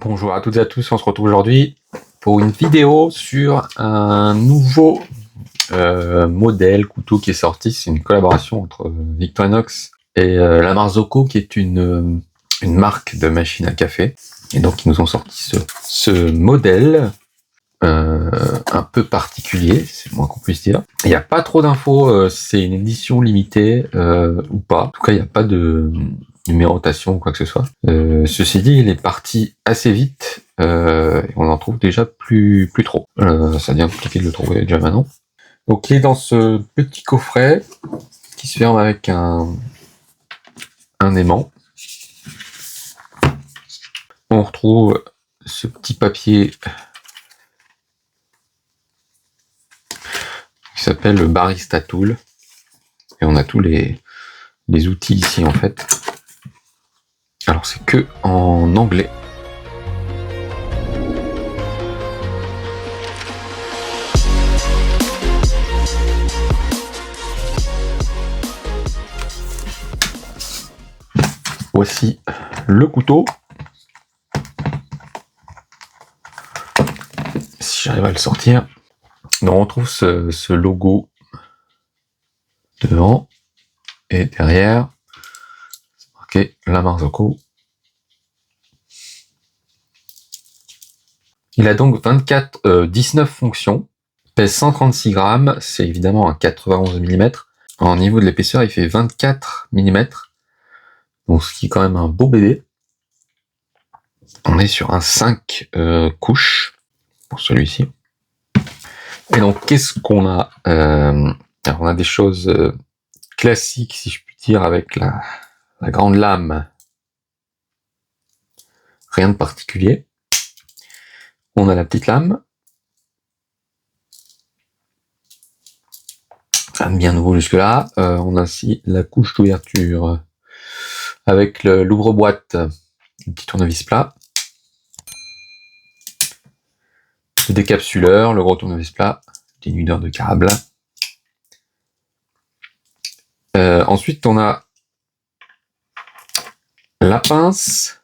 Bonjour à toutes et à tous, on se retrouve aujourd'hui pour une vidéo sur un nouveau modèle couteau qui est sorti. C'est une collaboration entre Victorinox et la Marzocco, qui est une marque de machine à café. Et donc ils nous ont sorti ce modèle un peu particulier, c'est le moins qu'on puisse dire. Il n'y a pas trop d'infos, c'est une édition limitée ou pas. En tout cas, il n'y a pas de numérotation ou quoi que ce soit. Ceci dit, il est parti assez vite et on en trouve déjà plus trop. Ça devient compliqué de le trouver déjà maintenant. Donc il est dans ce petit coffret qui se ferme avec un aimant. On retrouve ce petit papier qui s'appelle le Barista Tool. Et on a tous les outils ici en fait. Alors c'est que en anglais. Voici le couteau. Si j'arrive à le sortir. Donc on retrouve ce logo devant et derrière. C'est marqué la Marzocco. Il a donc 19 fonctions, pèse 136 grammes, c'est évidemment un 91 mm. En niveau de l'épaisseur, il fait 24 mm, donc ce qui est quand même un beau bébé. On est sur un 5 couches pour celui-ci. Et donc, qu'est-ce qu'on a alors, on a des choses classiques, si je puis dire, avec la grande lame. Rien de particulier. On a la petite lame. Rien de bien nouveau jusque-là. On a aussi la couche d'ouverture avec l'ouvre-boîte, le petit tournevis plat. Le décapsuleur, le gros tournevis plat, dénudeur de câble. Ensuite, on a la pince.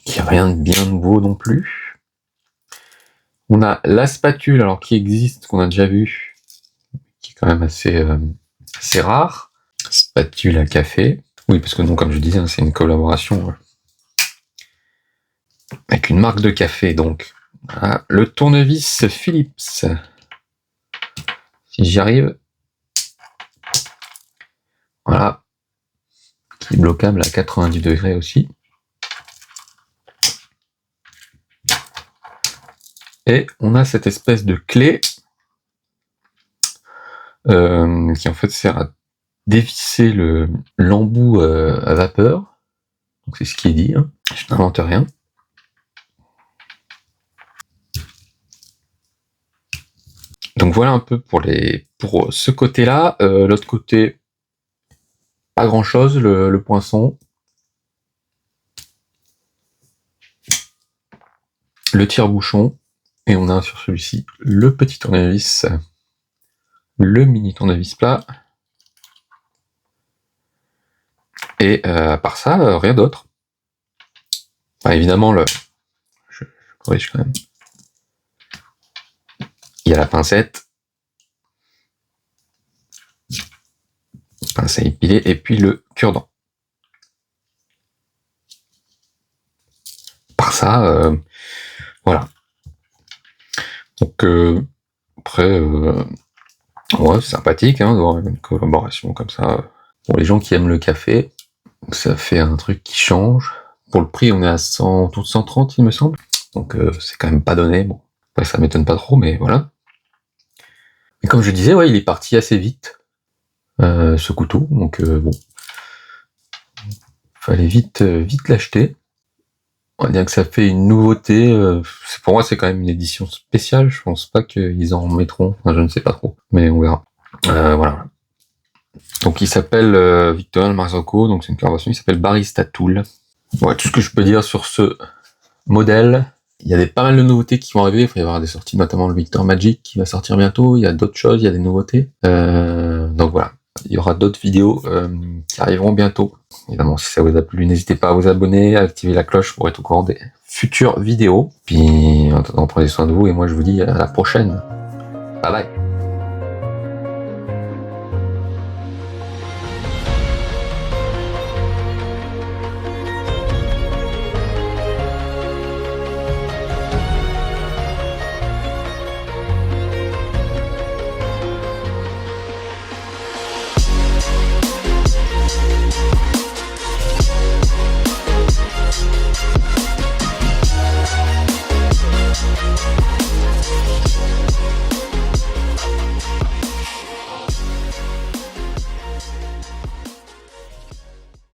Qui a rien de bien nouveau non plus. On a la spatule, alors qui existe, qu'on a déjà vu, qui est quand même assez rare. Spatule à café. Oui, parce que non, comme je disais, hein, c'est une collaboration avec une marque de café, donc. Voilà. Le tournevis Philips. Si j'y arrive. Voilà. Qui est bloquable à 90 degrés aussi. Et on a cette espèce de clé qui en fait sert à dévisser l'embout à vapeur. Donc c'est ce qui est dit, hein. Je n'invente rien. Donc voilà un peu pour ce côté-là. L'autre côté, pas grand-chose, le poinçon. Le tire-bouchon. Et on a sur celui-ci le petit tournevis, le mini tournevis plat. Et à part ça, rien d'autre. Enfin, évidemment, je corrige quand même. Il y a la pincette. Pince à épiler. Et puis le cure-dent. Par ça, voilà. Donc après, ouais, c'est sympathique hein, d'avoir une collaboration comme ça. Pour les gens qui aiment le café, ça fait un truc qui change. Pour le prix, on est à 130, il me semble. Donc c'est quand même pas donné. Bon, après, ça m'étonne pas trop, mais voilà. Et comme je disais, ouais, il est parti assez vite, ce couteau. Donc bon, fallait vite l'acheter. On va dire que ça fait une nouveauté. Pour moi, c'est quand même une édition spéciale. Je pense pas qu'ils en mettront. Enfin, je ne sais pas trop, mais on verra. Voilà. Donc, il s'appelle Victorinox Marzocco. Donc, c'est une collaboration. Il s'appelle Barista Tool. Ouais, tout ce que je peux dire sur ce modèle. Il y a pas mal de nouveautés qui vont arriver. Il va y avoir des sorties, notamment le Victor Magic qui va sortir bientôt. Il y a d'autres choses. Il y a des nouveautés. Donc voilà. il y aura d'autres vidéos qui arriveront bientôt. Évidemment, si ça vous a plu, n'hésitez pas à vous abonner, à activer la cloche pour être au courant des futures vidéos. Puis en attendant, prenez soin de vous et moi je vous dis à la prochaine. Bye bye.